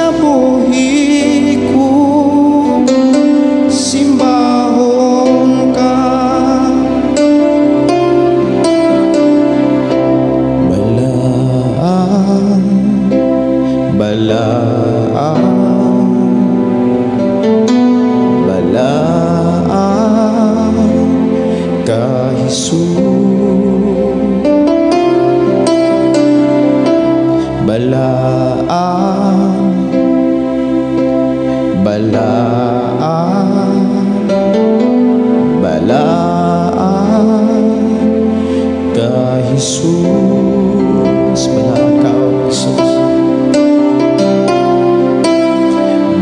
kinabuhi ko, simbahon ka. Balaan, balaan, balaan ka Jesus. Balaan, balaan, balaan ka Jesus. Balaan ka, oh Jesus.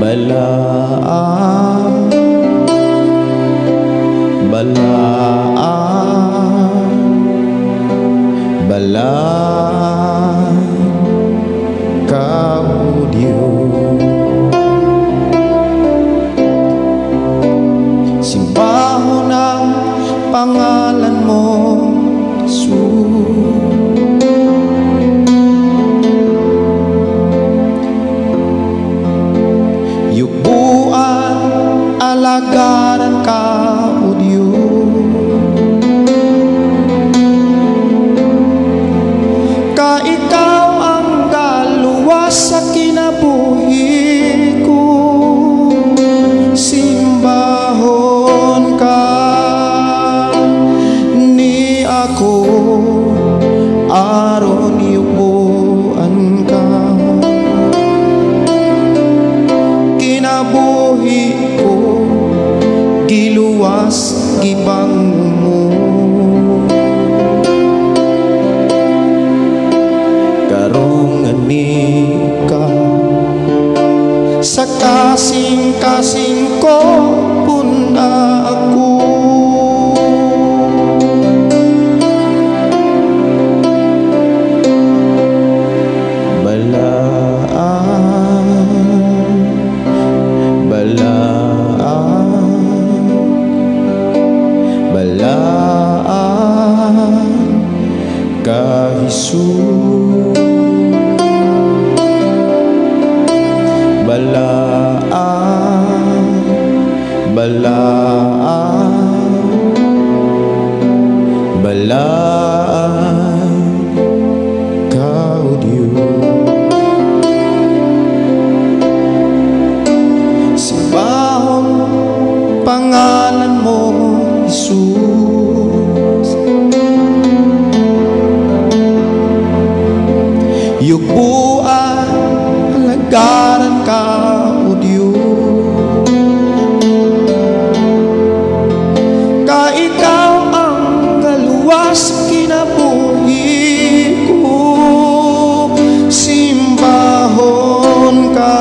Balaan, balaan, balaan ka, o Diyos. Simbahon ang pangalan mo, Jesus. Yubuan, alagaran ka, o Diyos. Ka ikaw ang galuwas sa kinabuhi ko, simbahon ka. Ni ako aron yubuan ka, kinabuhi ko giluwas gibang mo. Karong ani ka sa kasing-kasing ko puna ako. Balaan, balaan, balaan ka Jesus. Balaan, balaan, balaan ka, o Diyos. Simbahon pangalan mo, Jesus. Yubuan, alagaran ka, o Diyos. Ka ikaw ang galuwas kinabuhi ko, simbahon ka.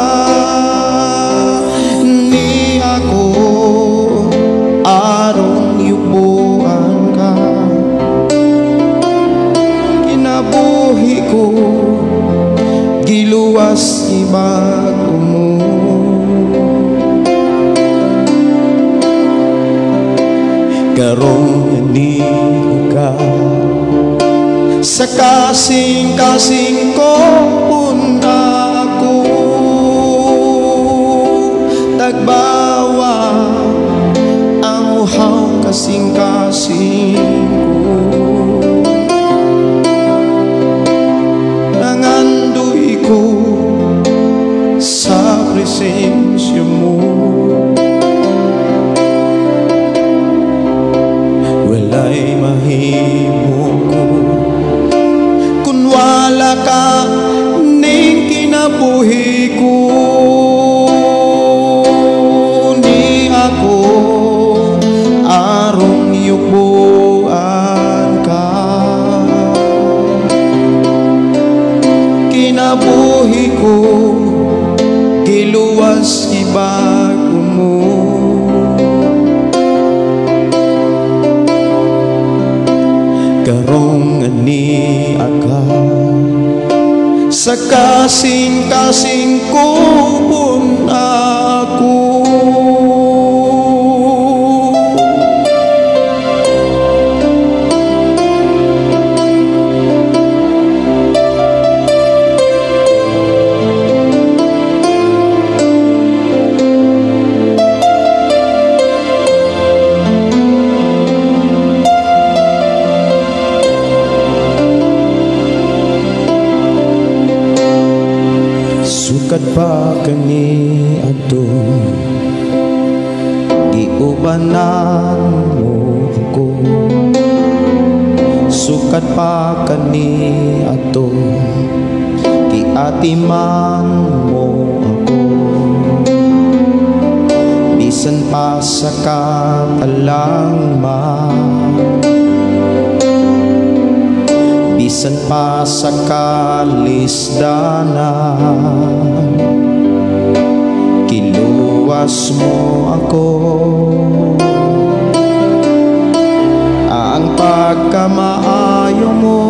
Ni ako aron yubuan ka, kinabuhi ko giluwas ibago mo. Karong ani ka sa kasing-kasing ko puna ako. Tagbawa ang uhaw kasing-kasing ko, nangandoy ko sa presensya mo. Walay mahimo ko kun wala ka ning kinabuhi ko. Ni ako aron yubuan ka, kinabuhi ko giluwas ibago mo. Karong ani ka sa kasing-kasing ko puna ako. pa kani ato giubanan mo ko sukat pa kani ato giatiman mo ako bisan pa sa katalangman bisan pa sa kalisdanan kiluwas mo ako ang pagkamaayo mo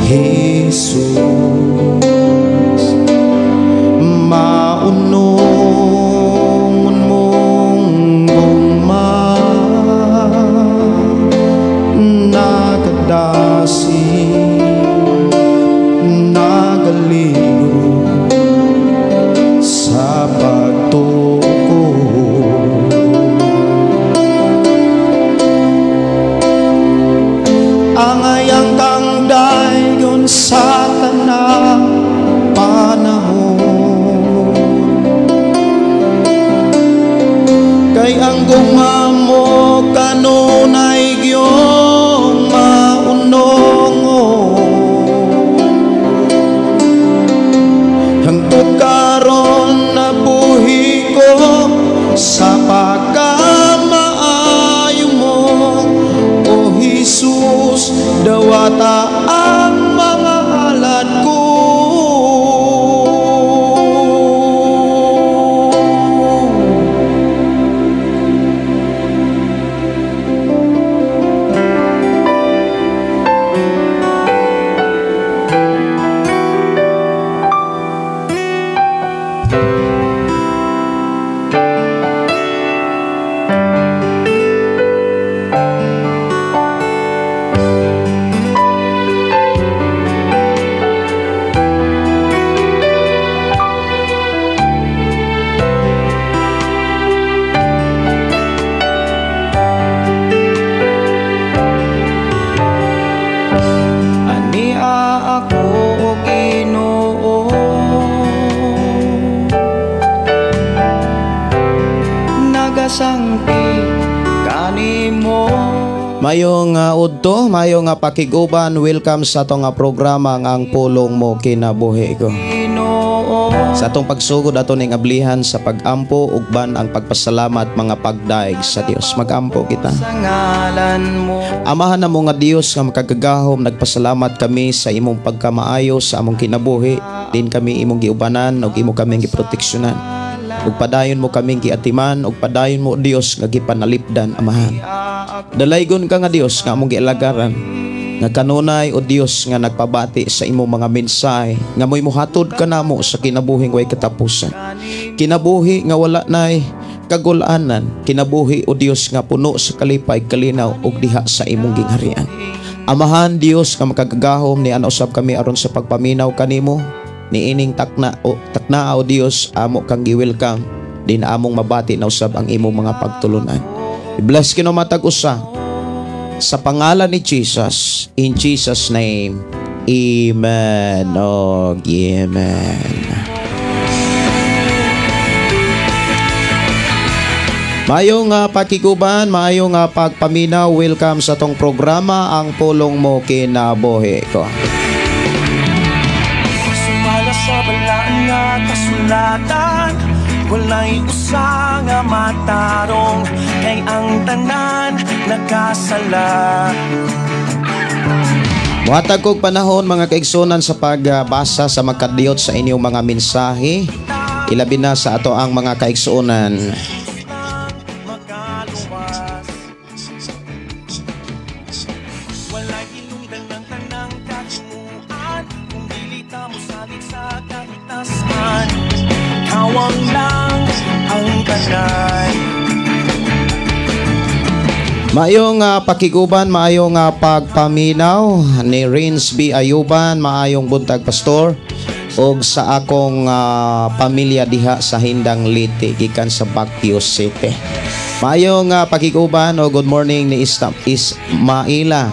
Jesus maunong mong guma nagadasi nagaligo sa pagtuko angayang kang dayon sa tanang panahon kay ang gumamo kanunay gyong maunong hangtod karon na buhi ko sa pagkamaayo mo o Jesus dawata ang mga halad ko Mayong udto, mayong pakiguban, welcome sa atong programa ang pulong mo kinabuhi ko. Sa atong pagsugod ato ning ablihan sa pagampo ugban ang pagpasalamat mga pagdaig sa Dios. Magampo kita. Amahan na mo nga Dios nga makagagahom, nagpasalamat kami sa imong pagkamaayo sa among kinabuhi. Din kami imong giubanan ug imo kaming giproteksyonan. Ug padayon mo kaming giatiman ug padayon mo Dios nga gipanalipdan amahan. Dalaygon ka nga Dios nga among gialagaran nga kanunay o Dios nga nagpabati sa imong mga mensahe nga mo'y muhatod ka namo sa kinabuhing way katapusan. Kinabuhi nga wala nay kagulanan, kinabuhi o Dios nga puno sa kalipay, kalinaw ug diha sa imong gingharian. Amahan Dios nga makagagahom ni ana usab kami aron sa pagpaminaw kanimo. Niining takna o Dios amo kang gi-welcome din among mabati na usab ang imong mga pagtulunan. I-bless kino matag usa sa pangalan ni Jesus, in Jesus name. Amen. Oh, amen. Mayong pakiguban, mayong pagpaminaw, welcome sa tong programa ang pulong mo kinabuhi ko. Sa balaan nga kasulatan walay usa nga matarong kay ang tanan nakasala. Muhatag kog panahon mga kaigsunan sa pagbasa sa magkadiyot sa inyong mga mensahe. Ilabi na sa ato ang mga kaigsunan. Kawang lang ang kanan. Maayong pakiguban, maayong pagpaminaw ni Rins B. Ayuban, maayong buntag pastor og sa akong pamilya diha sa Hindang Liti gikan sa Baguio City. Maayong pakiguban o good morning ni Ismaila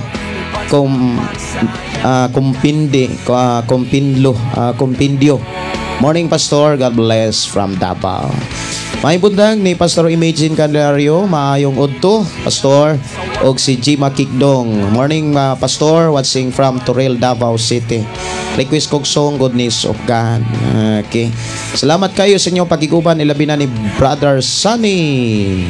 Kumpindio Morning Pastor, God bless from Davao. May bundang ni Pastor Imagine Candelario, maayong udto, Pastor, og si Jima Kikdong. Morning Pastor, watching from Toril, Davao City. Request kong song, Goodness of God. Okay. Salamat kayo sa inyong pagiguban, ilabi na ni Brother Sunny.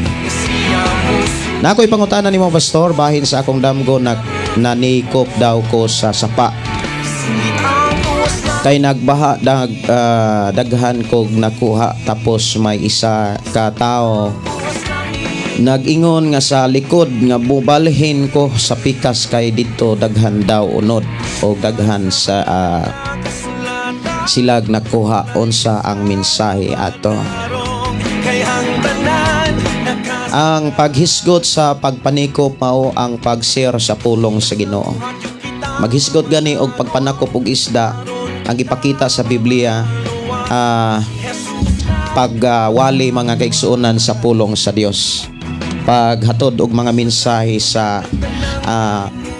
Na ako'y pangutanan ni mo, Pastor, bahin sa akong damgo na nanikop daw ko sa sapa. Kay nagbaha daghan kog nakuha, tapos may isa ka tao nag-ingon nga sa likod nga bubalhin ko sa pikas kay dito daghan daw unod o daghan sa silag nakuha. Unsa ang mensahe ato? Ang paghisgot sa pagpanikop mao ang pag-share sa pulong sa Ginoo. Maghisgot gani og pagpanakop og isda ang ipakita sa Biblia, pagwali mga kaigsuonan sa pulong sa Dios, paghatod og mga mensahe sa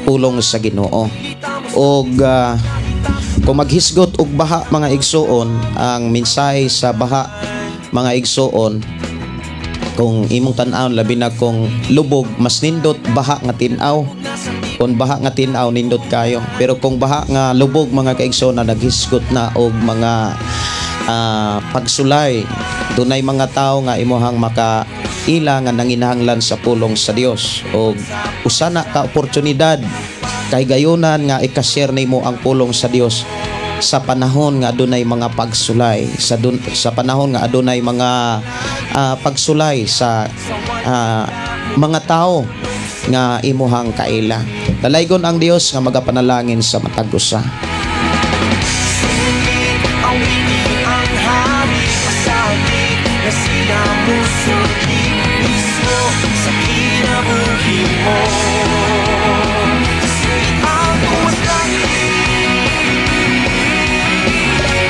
pulong sa Ginoo. Og kung maghisgot og baha mga igsuon, ang mensahe sa baha mga igsuon, kung imong tan-aw labi na kung lubog, mas nindot baha nga tin-aw. Kung baha nga tin-aw, nindot kayo. Pero kung baha nga lubog mga kaigsoon na naghisgot na og mga pagsulay, dunay mga tao nga imuhang makaila nga nanginahanglan sa pulong sa Dios. Og usana ka oportunidad kay gayunan nga ikashare nimo ang pulong sa Dios sa panahon nga adunay mga pagsulay, sa panahon nga adunay mga pagsulay sa mga tao nga imuhang kaila. Dalaygon ang Dios nga magapanalangin sa matag usa.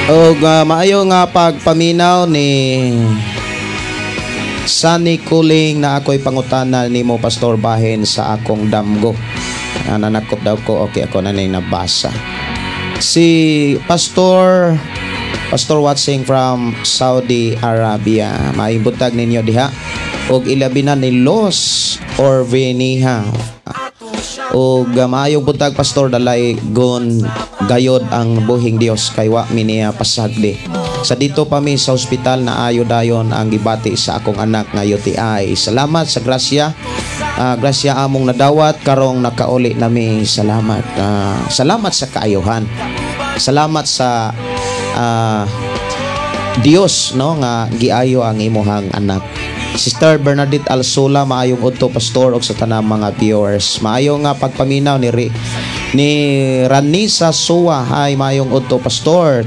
Og maayo nga pagpaminaw ni Sunny Kuling na ako'y pangutanan nimo, Pastor, bahin sa akong damgo. Nanakop daw ko, okay, ako na nabasa. Si Pastor watching from Saudi Arabia, maimbutag ninyo diha og ilabi na ni Los Orveniha. Og maayong buntag, Pastor, dalay gon gayod ang buhing Dios kay wa mi niya pasagdi. Sa dito pa mi sa ospital na ayo dayon ang gibati sa akong anak nga UTI. Salamat sa grasya. Grasya among nadawat karong nakauli nami. Salamat. Salamat sa kaayuhan. Salamat sa Dios, no, nga giayo ang imuhang anak. Sister Bernadette Alsola, maayong udto, Pastor, og sa tanang mga viewers. Maayo nga pagpaminaw ni Ranisa Suwa, ay maayong udto, Pastor.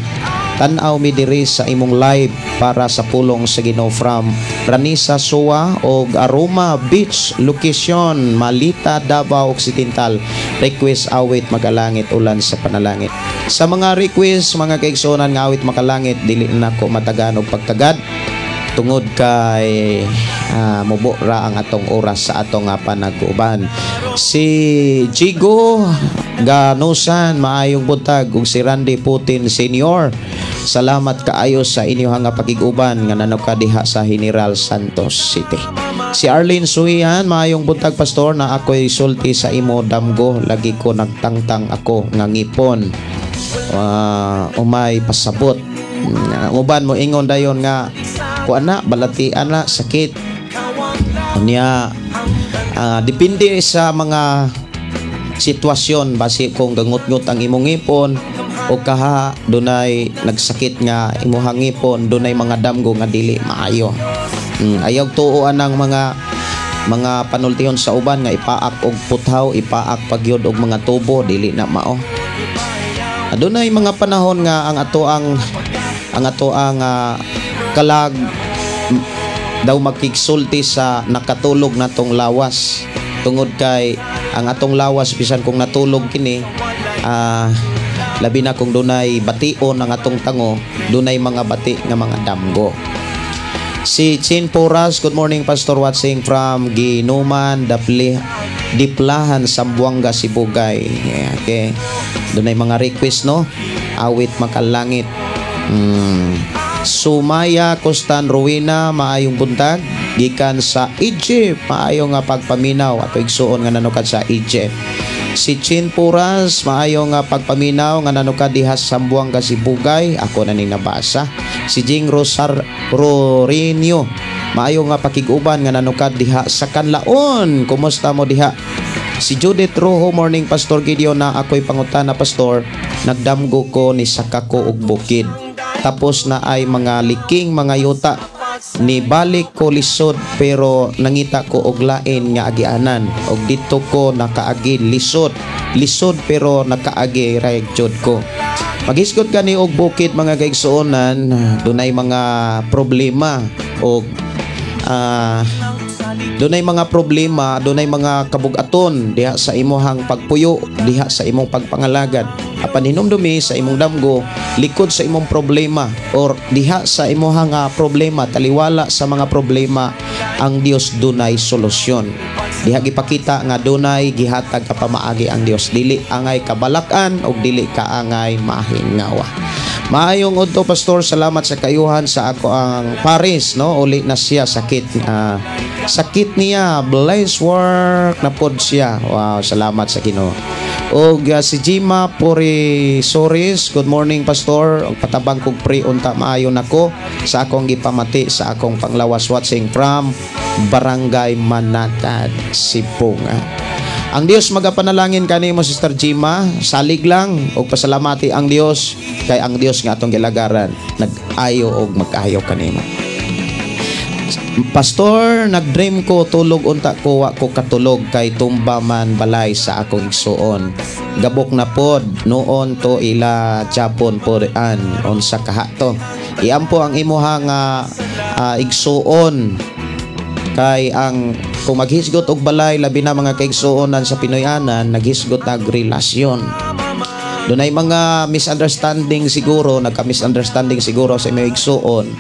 Tan-aw mi diri sa imong live para sa pulong sa Ginoo from Ranisa Suwa og Aroma Beach location, Malita, Davao Occidental. Request awit magalangit ulan sa panalangit. Sa mga request mga kaigsuonan nga awit makalangit, dili na ko matagan og pagtagad tungod kay mubo ra ang atong oras sa atong panag-uban. Si Jigo Ganusan, maayong buntag, ug si Randy Putin Senior, salamat kaayo sa inyong nga pagig-uban nga nanukad diha sa General Santos City. Si Arlene Suihan, maayong buntag, Pastor, na ako'y sulti sa imo damgo, lagi ko nagtangtang ako nga ngipon, umay pasabot. Uban mo ingon dayon nga kuana balatian na sakit niya. Depende sa mga sitwasyon, basi kung gangut-ngut ang imong ngipon o kaha dunay nagsakit nga imong ngipon, dunay mga damgo nga dili maayo. Ayaw tuoan ng mga panultihon sa uban nga ipaak og puthaw, ipaak pagyod og mga tubo, dili na mao. Dunay mga panahon nga ang ato ang kalag daw magkigsulti sa nakatulog natong lawas, tungod kay ang atong lawas bisan kung natulog kini, labi na kung dunay bation ang atong tango, dunay mga bati nga mga damgo. Si Chin Poras, good morning, Pastor, watching from Ginuman, Diplahan, Sambuanga, Sibugay. Okay, dunay mga request, no, awit makalangit Sumaya Costan Rowena, maayong buntag gikan sa Egypt, maayo nga pagpaminaw ato igsuon nga nanukad sa Egypt. Si Chin Puras, maayo nga pagpaminaw nga nanukad diha sa Sambuanga Sibugay, ako na ning nabasa. Si Jing Rosarinho, maayo nga pakiguban nga nanukad diha sa Kanlaon, kumusta mo diha? Si Judith Rojo, morning Pastor Gideon, na ako'y pangutana pastor, nagdamgo ko ni sakako og bukid. Tapos na ay mga liking mga yuta, ni balik ko lisod pero nangita ko og lain nga agianan, og dito ko nakaagi lisod pero nakaagi rayag jud ko. Maghisgot gani og bukid mga kaigsuonan, dunay mga problema og dunay mga problema, dunay mga kabugaton diha sa imuhang pagpuyo, diha sa imong pagpangalagad. Apan hinumdumi sa imong damgo, likod sa imong problema or diha sa imuhang problema, taliwala sa mga problema, ang Dios dunay solusyon. Diha gipakita nga dunay gihatag ka pamaagi ang Dios, dili angay kabalakan og dili ka angay mahingawa. Maayong udto pastor, salamat sa kayuhan sa ako ang Paris, no? Uli na siya sakit niya, bless work na pod siya. Wow, salamat sa Ginoo. Og si Jima Purisoris, good morning pastor. Og patabang kog pre unta maayo nako sa akong gipamati sa akong panglawas watching from Barangay Manatad, Sipunga. Ang Dios magapanalangin kanimo Sister Jima, salig lang og pasalamati ang Dios kay ang Dios nga atong gilagaran nag-ayo og mag-ayo kanimo. Pastor, nag-dream ko tulog unta ko wa ko katulog kay tumba man balay sa akong igsuon. Gabok na pod noon to ila Japon porean unsa kahato. Iampo ang imuhang igsuon kay ang kung maghisgot og balay labi na mga kaigsuonan sa Pinoyanan, naghisgot nag relasyon. Dunay mga misunderstanding siguro, nagka-misunderstanding siguro sa imong igsuon,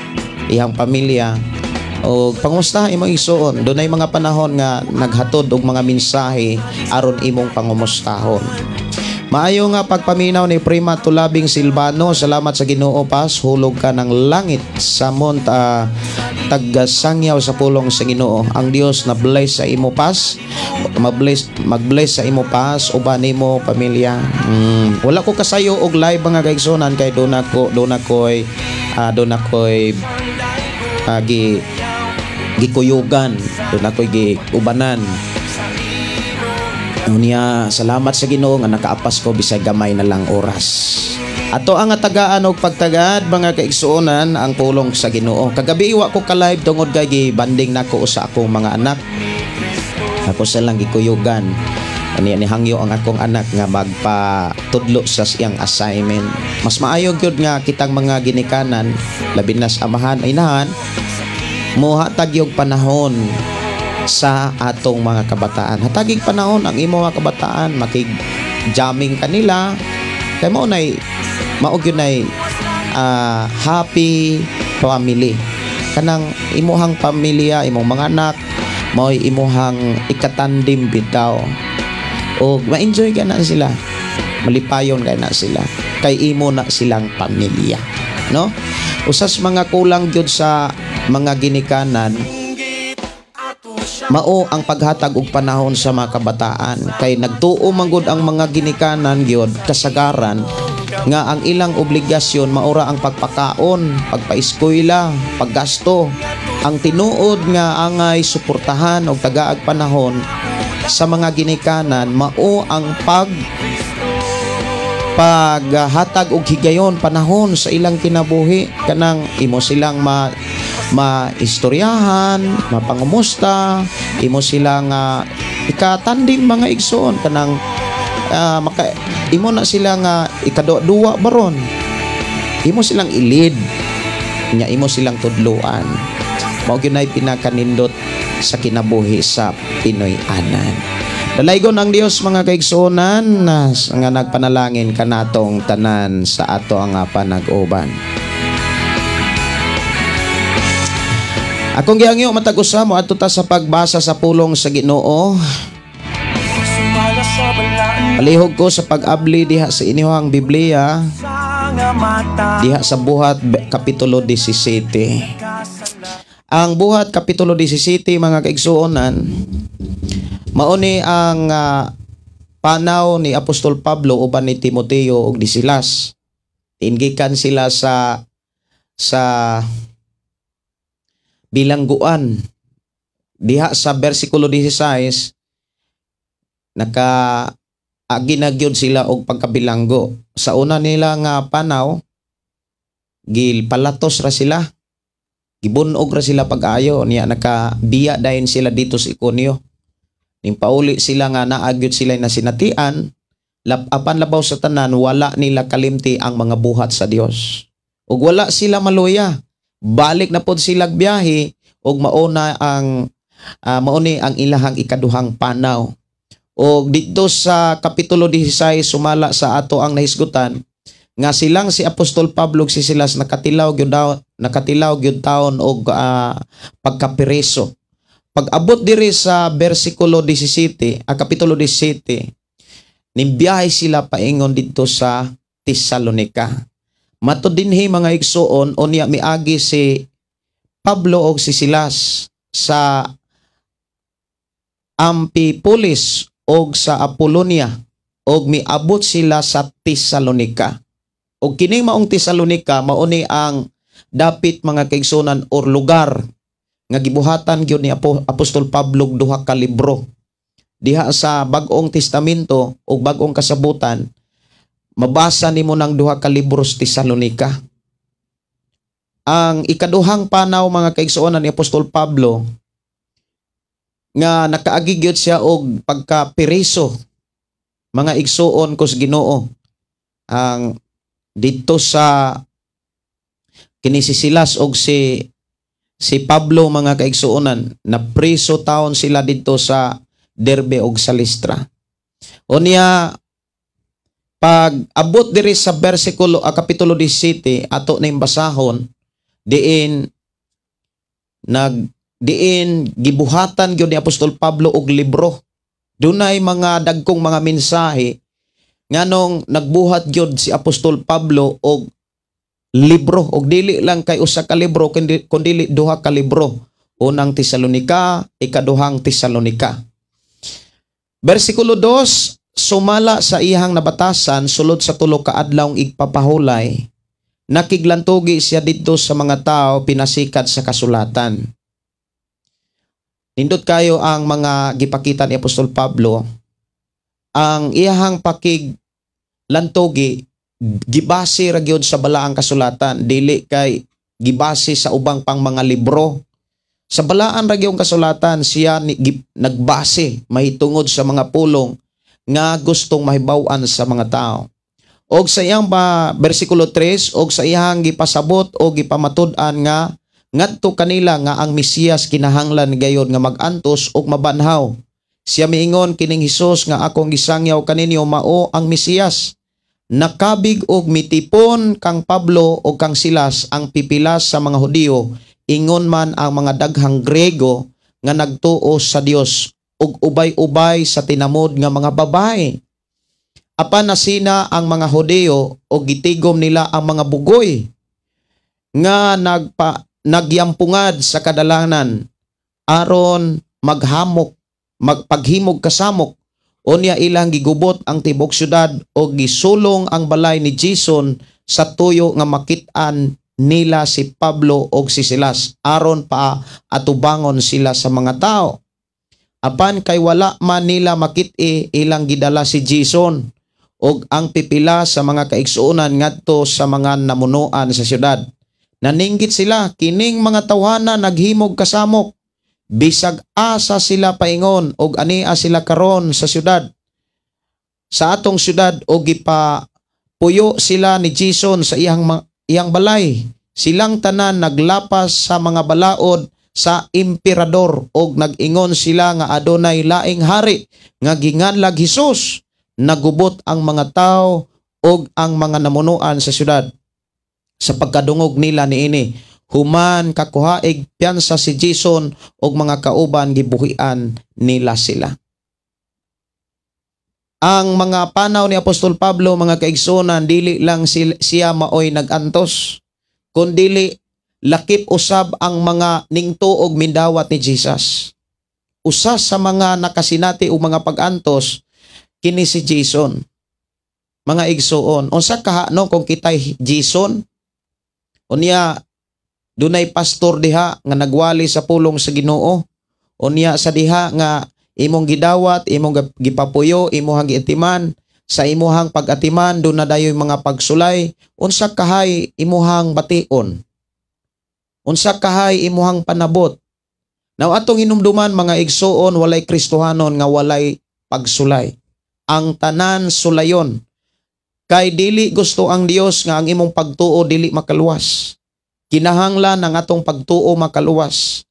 iyang pamilya. O pangusta imong igsuon, dunay mga panahon nga naghatod og mga mensahe aron imong pangumustahon. Maayo nga pagpaminaw ni Prima Tulabing Silvano, salamat sa Ginoo pas, hulog ka ng langit sa monta tagasangyaw sa pulong sa Ginoo. Ang Dios na bless sa imo pas, mag-bless sa imo pas uban nimo pamilya. Wala ko kasayo og live mga kaigsunan kay do na koy gikuyugan, do na koy giubanan. Unya, salamat sa Ginoo nga nakaapas ko bisay gamay na lang oras. Ato ang tagaan og pagtagad mga kaigsuonan ang pulong sa Ginoo. Kagabi iwa ko ka live tungod kay banding nako sa akong mga anak. Ako sa lang gikuyugan. Ani hangyo ang akong anak nga magpatudlo sa siyang assignment. Mas maayo gyud nga kitang mga ginikanan, labi na sa amahan inahan, mohatag yung panahon sa atong mga kabataan. Hatagig panahon ang imo mga kabataan, makig-jamming kanila. Kay mao nay happy family. Kanang imuhang pamilya, imong mga anak, mao'y imuhang ikatandim bitaw. O ma-enjoy ka na sila. Malipayon ka na sila. Kay imo na silang pamilya. No? Usas mga kulang gyud sa mga ginikanan, mao ang paghatag og panahon sa mga kabataan kay nagtuo manggod ang mga ginikanan gyud kasagaran nga ang ilang obligasyon maura ang pagpakaon, pagpaeskwela, paggasto. Ang tinuod nga angay suportahan og tagaag panahon sa mga ginikanan mao ang paghatag og higayon panahon sa ilang kinabuhi, kanang imo silang maistoryahan, mapangumusta, imo silang ikatandim mga igsoon, kanang imo na silang ikaduwa baron, imo silang ilid nya, imo silang tudluan. Mao gyud nay pinakanindot sa kinabuhi sa Pinoy-anan. Dalaygon ang Dios mga kaigsuonan nga nagpanalangin kanatong tanan sa ato ang panag-uban. Akong giangyo matag-usa mo adto ta sa pagbasa sa pulong sa Ginoo. Palihog ko sa pag-abli diha sa inyong Biblia nga mata. Diha sa Buhat Kapitulo 17. Ang Buhat Kapitulo 17 mga kaigsuonan, mauni ang panaw ni Apostol Pablo uban ni Timoteo ug ni Silas. Ingikan sila sa bilangguan. Diha sa bersikulo 16 ginagyon sila og pagkabilanggo. Sa una nila nga panaw, gilpalatos ra sila. Gibunog ra sila pag-ayo niya, nakabiya dayon sila dito sa Iconio. Ning pauli sila nga naagyod sila na sinatian, apan labaw sa tanan wala nila kalimti ang mga buhat sa Dios. Ug wala sila maluya. Balik na pod sila biyahe ug mauni ang ilahang ikaduhang panaw. O dito sa Kapitulo 16 sumala sa ato ang nahisgutan nga silang si Apostol Pablo ug si Silas nakatilaw gyud taon og pagkapireso. Pag abot diri sa bersikulo 17, Kapitulo 17, nimbiyahe sila paingon dito sa Tesalonica. Matud dinhi mga igsuon unya miagi si Pablo ug si Silas sa Amphipolis og sa Apolonia og miabot sila sa Tesalonica. Og kining maong Tesalonica mauni ang dapit mga kaigsunan or lugar nga gibuhatan gyud ni Apostol Pablo duha ka libro. Diha sa Bag-ong Testamento o Bag-ong Kasabutan, mabasa nimo ng duha ka libro sa Tesalonica. Ang ikaduhang panaw mga kaigsuonan ni Apostol Pablo nga nakaagi gyud siya og pagkapireso mga igsuon kus Ginoo. Ang dito sa kini si Silas og si Pablo mga kaigsuonan na preso taon sila dito sa Derbe og sa Listra. Unya pag abot diri sa bersikulo Kapitulo 17 ato ning basahon diin gibuhatan gyud ni Apostol Pablo og libro. Dunay mga dagkong mga mensahe nganong nagbuhat gyud si Apostol Pablo og libro og dili lang kay usa ka libro kundi duha ka libro. Unang Tesalonica, ikaduhang Tesalonica. Bersikulo 2, sumala sa iyang nabatasan sulod sa tulo ka adlawng igpapahulay, nakiglantugi siya dito sa mga tao pinasikat sa kasulatan. Nindot kayo ang mga gipakita ni Apostol Pablo, ang iyang pakiglantugi gibase ra gyud sa balaang kasulatan, dili kay gibase sa ubang pang mga libro. Sa balaan ra gyud kasulatan siya nagbase mahitungod sa mga pulong nga gustong mahibaw-an sa mga tao. Og sa iyang bersikulo 3 og sa iyang gipasabot o gipamatud-an nga ngadto kanila nga ang Mesiyas kinahanglan gayon nga mag-antos og mabanhaw. Siya miingon, kining Hesus nga akong gisangyaw kaninyo mao ang Mesiyas. Nakabig og mitipon kang Pablo o kang Silas ang pipilas sa mga Hudiyo, ingon man ang mga daghang Grego nga nagtuo sa Dios ug ubay-ubay sa tinamod nga mga babae. Apan nasina ang mga Hudiyo o gitigom nila ang mga bugoy nga nagyampungad sa kadalanan aron paghimog kasamok. Unya ilang gigubot ang tibok syudad o gisulong ang balay ni Jason sa tuyo nga makit-an nila si Pablo o si Silas aron pa atubangon sila sa mga tao. Apan kay wala man nila makit-i, ilang gidala si Jason og ang pipila sa mga kaigsuonan ngadto sa mga namunuan sa syudad. Naninggit sila, kining mga tawhana naghimog kasamok. Bisag asa sila paingon og ania sila karon sa syudad. Sa atong syudad og gipapuyo sila ni Jason sa iyang balay. Silang tanan naglapas sa mga balaod sa emperador og nag-ingon sila nga adunay laing hari nga ginganlag Hesus. Nagubot ang mga tao og ang mga namunuan sa syudad. Sa pagkadungog nila niini, human kakuhaig piyansa si Jason og mga kauban gibuhian nila sila. ang mga panaw ni Apostol Pablo, mga kaigsunan, dili lang siya maoy nagantos, kundili lakip usab ang mga ningtuog mindawat ni Jesus. Usa sa mga nakasinati o mga pagantos kini si Jason. Mga igsuon, unsa kahano kung kitay Jason? Unya dunay pastor diha nga nagwali sa pulong sa Ginoo. Unya sa diha nga imong gidawat, imong gipapuyo, imong giatiman, sa imuhang pag-atiman do na dayoy mga pagsulay, unsa kahay imuhang bation? Unsa kahay imuhang panabot? Now atong hinumduman mga igsuon, walay Kristohanon nga walay pagsulay. Ang tanan sulayon. Kay dili gusto ang Dios nga ang imong pagtuo dili makaluwas. Kinahanglan ang atong pagtuo makaluwas.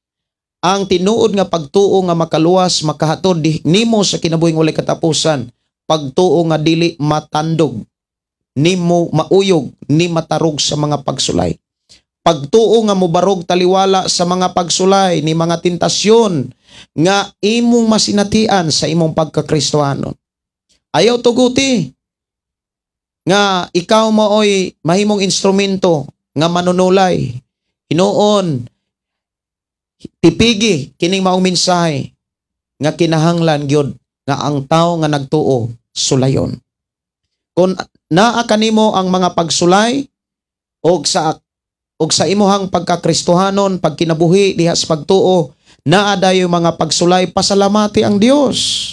Ang tinuod nga pagtuo nga makaluwas makahatod nimo sa kinabuhing walay katapusan. Pagtuo nga dili matandog, nimo mauyog, ni matarog sa mga pagsulay. Pagtuo nga mobarog taliwala sa mga pagsulay ni mga tentasyon nga imong masinatian sa imong pagkakristohanon. Ayaw tuguti nga ikaw maoy mahimong instrumento nga manunulay. Hinuon pipigi kining maong mensahe nga kinahanglan gyud nga ang tao nga nagtuo sulayon. Kung naa kanimo ang mga pagsulay og sa imuhang pagkakristohanon, pagkinabuhi diha sa pagtuo, naa dayo mga pagsulay, pasalamati ang Dios.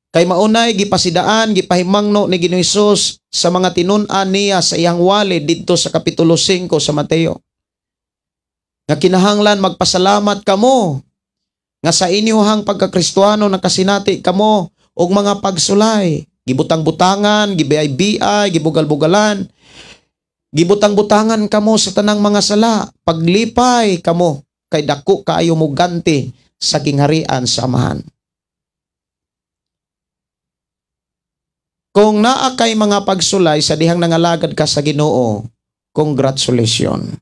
Kay maunay gipasidaan, gipahimangno ni Ginoong Hesus sa mga tinun-an niya sa iyang walid didto sa kapitulo 5 sa Mateo. Nga kinahanglan magpasalamat kamo nga sa inyuhang pagkakristohano nakasinati kamo og mga pagsulay, gibutang-butangan, gibiyay-biyay, gibugal-bugalan, gibutang-butangan kamo sa tanang mga sala, paglipay kamo kay dako kaayo mo ganti sa kingharian sa Amahan. Kung naa kay mga pagsulay sa dihang nangalagad ka sa Ginoo, congratulations.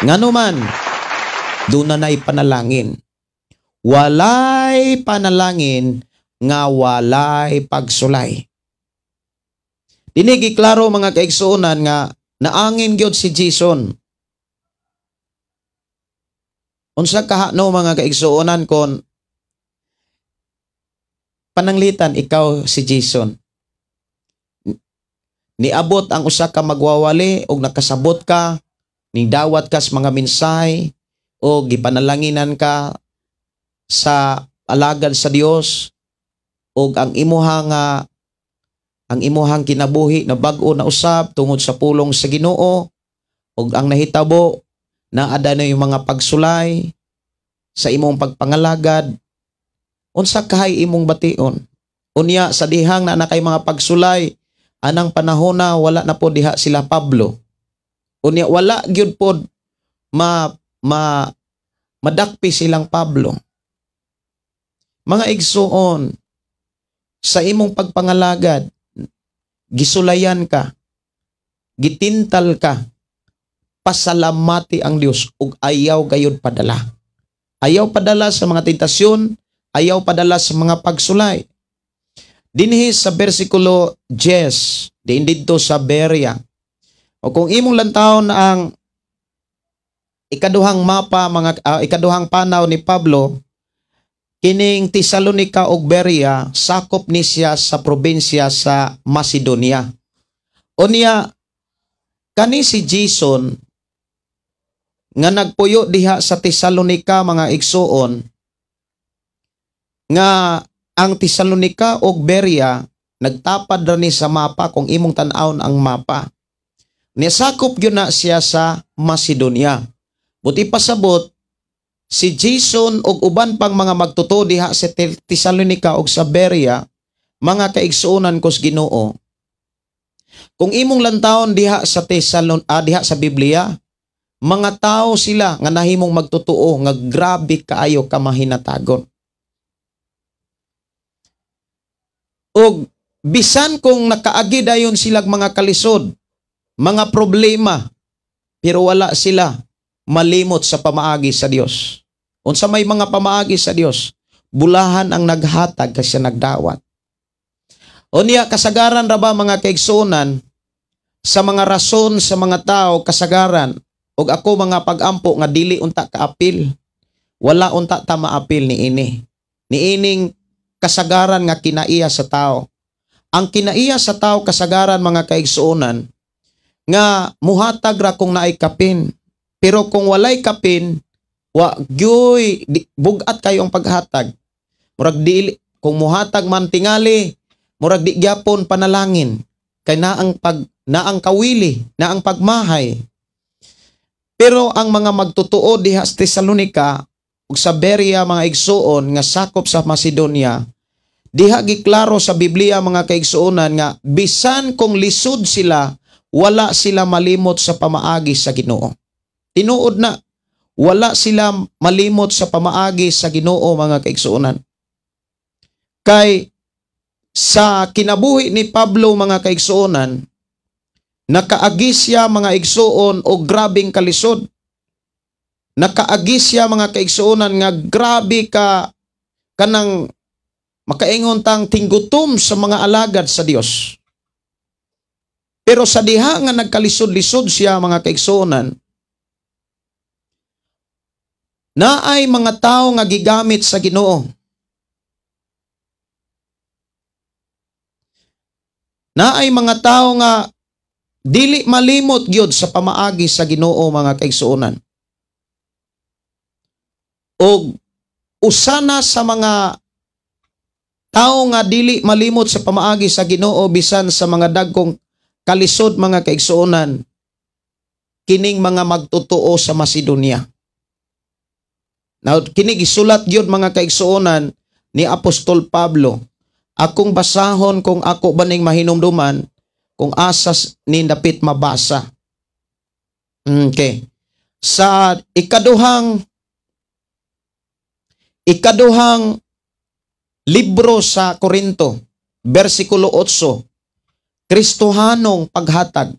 Nganuman, doon na panalangin. Walay panalangin nga walay pagsulay. Dinigi klaro mga kaigsuonan nga naangin gyud si Jason. Unsa kahano mga kaigsuonan kon pananglitan ikaw si Jason. Niabot ang usa ka magwawali og nakasabot ka, ning dawat ka sa mga mensahe o gipanalanginan ka sa alagad sa Dios og ang imuhang kinabuhi na bag-o na usab tungod sa pulong sa Ginoo og ang nahitabo na ada na yung mga pagsulay sa imong pagpangalagad, unsa kahay imong bation? Unya sa dihang na kay mga pagsulay anang panahon na wala na po diha sila Pablo. Unya wala gyud pod madakpi silang Pablo. Mga igsuon, sa imong pagpangalagad, gisulayan ka, gitintal ka, pasalamati ang Dios ug ayaw gayud padala. Ayaw padala sa mga tentasyon, ayaw padala sa mga pagsulay. Dinhi sa bersikulo 10, diin didto sa Berea. O kung imong lantawon ang ikaduhang mapa, ikaduhang panaw ni Pablo, kining Tesalonica ug Berea, sakop ni siya sa probinsya sa Macedonia. Unya, kani si Jason, nga nagpuyo diha sa Tesalonica mga igsuon, nga ang Tesalonica ug Berea, nagtapad ra ni sa mapa kung imong tan-awon ang mapa. Nisakop yun na siya sa Macedonia. Buti pasabot, si Jason ug uban pang mga magtuto diha sa Tesalonica ug sa Berea, mga kaigsuonan kos Ginoo. Kung imong lantawon diha sa diha sa Biblia, mga tao sila nga nahimong magtutuo nga grabe kaayo ka mahinatagon. Og bisan kung nakaagi dayon silang mga kalisod, mga problema, pero wala sila malimot sa pamaagi sa Dios. Unsa may mga pamaagi sa Dios, bulahan ang naghatag kasi nagdawat. O niya, kasagaran ra ba mga kaigsuonan, sa mga rason sa mga tao, kasagaran, og ako mga pag-ampo nga dili unta kaapil. Wala unta ta maapil ni ini. Ni ining kasagaran nga kinaiya sa tao. Ang kinaiya sa tao kasagaran mga kaigsuonan nga muhatag ra kung naay kapin. Pero kung walay kapin, wa gyoy bugat kayo ang paghatag. Murag dili kung muhatag man tingali, murag di gyapon panalangin. Kay naang kawili, naang pagmahay. Pero ang mga magtutuo diha sa Tesalonica ug sa Berea mga igsuon nga sakop sa Macedonia, diha giklaro sa Biblia mga kaigsuonan nga bisan kung lisod sila, wala sila malimot sa pamaagi sa Ginoo. Tinuod na, wala sila malimot sa pamaagi sa Ginoo mga kaigsuonan. Kay sa kinabuhi ni Pablo mga kaigsuonan, nakaagi siya mga igsuon o grabing kalisod. Nakaagi siya mga kaigsuonan nga grabe ka kanang makaingon tang tinggutom sa mga alagad sa Dios. Pero sa diha nga nagkalisod-lisod siya mga kaigsuonan, naay mga tao nga gigamit sa Ginoo. Naay mga tao nga dili malimot gyud sa pamaagi sa Ginoo mga kaigsuonan. Og usana sa mga tao nga dili malimot sa pamaagi sa Ginoo bisan sa mga dagkong kalisod mga kaigsuonan, kining mga magtutuo sa Macedonia. Now, kini gisulat gyud mga kaigsuonan ni Apostol Pablo. Akong basahon kung ako baning mahinumduman kung asas ni dapit mabasa. Okay. Sa ikaduhang libro sa Korinto, versikulo 8, Kristohanong paghatag.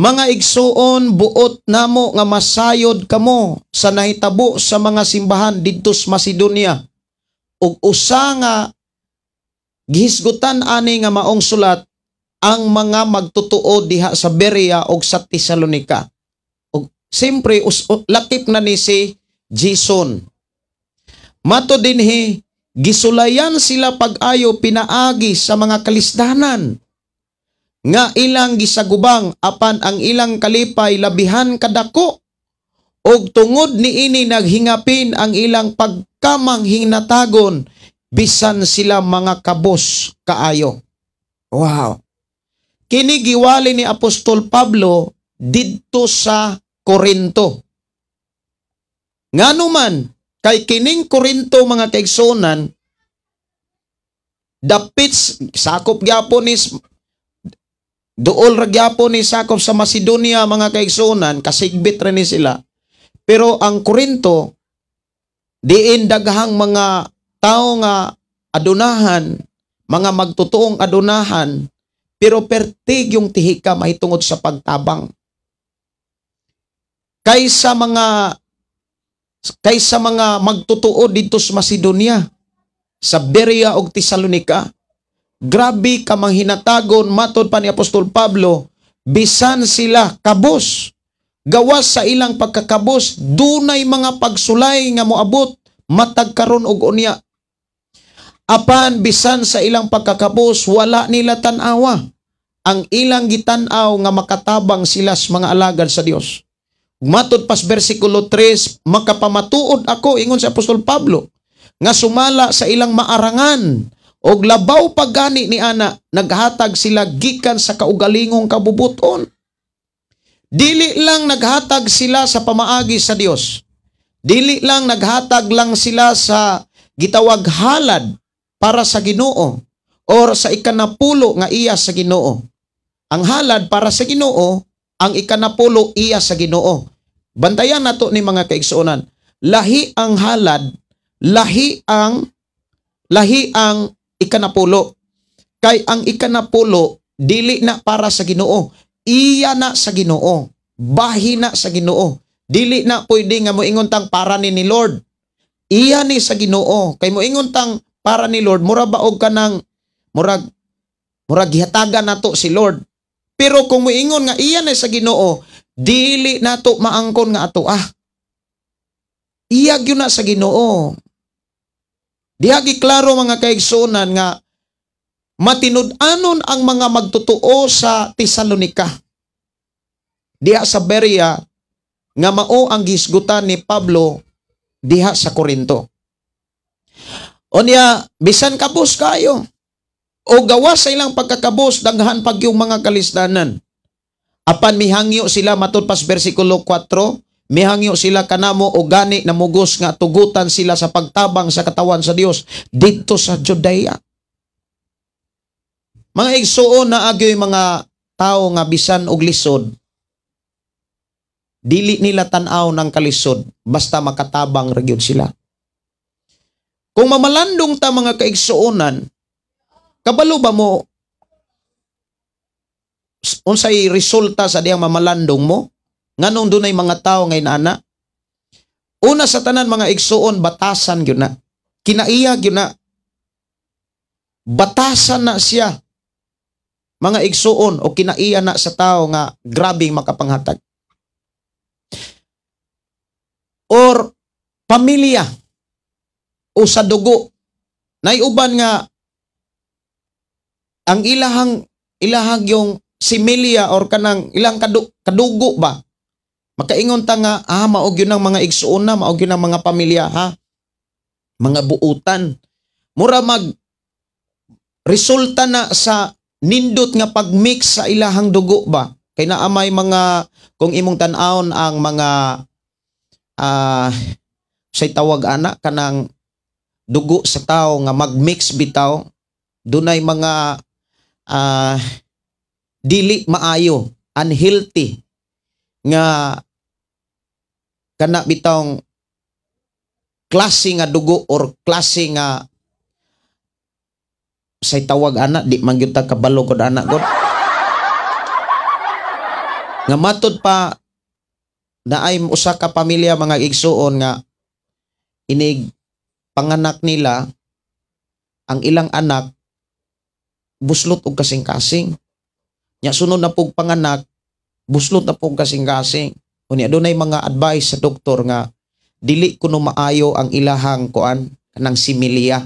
Mga igsuon, buot namo nga masayod kamo sa nahitabo sa mga simbahan didto sa Macedonia. Ug usa nga gihisgutan ani nga maong sulat ang mga magtutuo diha sa Berea ug sa Tesalonica. Ug siyempre lakip na ni si Jason. Mato dinhi gisulayan sila pag-ayo pinaagi sa mga kalisdanan nga ilang gisagubang apan ang ilang kalipay labihan kadako og tungod niini naghingapin ang ilang pagkamang hinatagon bisan sila mga kabos kaayo. Wow. Kini giwali ni Apostol Pablo didto sa Korinto. Nganuman kay kining Korinto mga kaigsuonan dapit sakop gyapon ni duol ra gyapon ni sakop sa Macedonia mga kaigsuonan, kasigbit ra ni sila. Pero ang Korinto diin daghang mga tao nga adunahan, mga magtutuong adunahan, pero pertig yung tihika mahitungod sa pagtabang. Kaysa mga magtutuo dito sa Macedonia, sa Berea ug Tesalonica, grabe ka manghinatagon matod pa ni Apostol Pablo, bisan sila kabos. Gawas sa ilang pagkakabos, dunay mga pagsulay nga moabot matag karon og unya. Apan bisan sa ilang pagkakabos, wala nila tan-awa. Ang ilang gitan-aw nga makatabang sila sa mga alagad sa Dios. Matod pas versikulo 3, makapamatuod ako ingon sa Apostol Pablo nga sumala sa ilang maarangan og labaw pagani ni ana naghatag sila gikan sa kaugalingong kabubuton. Dili lang naghatag sila sa pamaagi sa Dios. Dili lang naghatag lang sila sa gitawag halad para sa Ginoo or sa ikanapulo nga iya sa Ginoo. Ang halad para sa Ginoo, ang ikanapulo iya sa Ginoo. Bantayan nato ni mga kaigsuonan. Lahi ang halad, lahi ang ikanapulo. Kay ang ikanapulo dili na para sa Ginoo. Iya na sa Ginoo. Bahi na sa Ginoo. Dili na pwede nga moingon tang para ni Lord. Iya ni sa Ginoo. Kay moingon tang para ni Lord, mura ba og kanang murag gihatagan nato si Lord. Pero kung moingon nga iyan ay sa Ginoo, dili nato maangkon nga ato iyag yun na sa Ginoo. Diha giklaro mga kaigsunan nga matinud-anon ang mga magtutuo sa Tesalonika. Diha sa Berea nga mao ang gisgutan ni Pablo diha sa Korinto. Unya bisan kabus kayo o gawas sa ilang pagkakabus daghan pag yung mga kalisdanan. Apan mihangyo sila matud pas bersikulo 4, mihangyo sila kanamo o gani namugos nga tugutan sila sa pagtabang sa katawan sa Dios didto sa Judea. Mga igsuon na agyoy mga tao nga bisan og lisod, dili nila tan-aw ng kalisod basta makatabang ra gyud sila. Kung mamalandong ta mga kaigsuonan, kabalo ba mo unsay resulta sa diyang mamalandong mo? Nganong dunay mga tao ngay ana? Una sa tanan mga igsuon, batasan gyud na. Kinaiya gyud na. Batasan na siya. Mga igsuon o kinaiya na sa tao nga grabing makapanghatag. Or pamilya o sa dugo. Naiuban nga ang ilahang yung similya or kanang ilang kadugo ba? Makaingon ta nga, maog yun ang mga igsuon na, maog yun ang mga pamilya, mga buutan. Mura resulta na sa nindot nga pagmix sa ilahang dugo ba? Kay naamay mga, kung imong tan-awon ang mga, say tawag ana, kanang dugo sa tao nga magmix bitaw, dunay mga, dili maayo, unhealthy, nga kana bitawng klase nga dugo or klase nga say tawag ana, di man gyud ta kabalo kod ana god. Nga matud pa naay usa ka pamilya mga igsuon nga inig panganak nila ang ilang anak buslot og kasing-kasing. Nya sunod na pug panganak buslot na pug kasing-kasing. Unya dunay mga advice sa doktor nga dili kuno maayo ang ilahang kuan kanang similya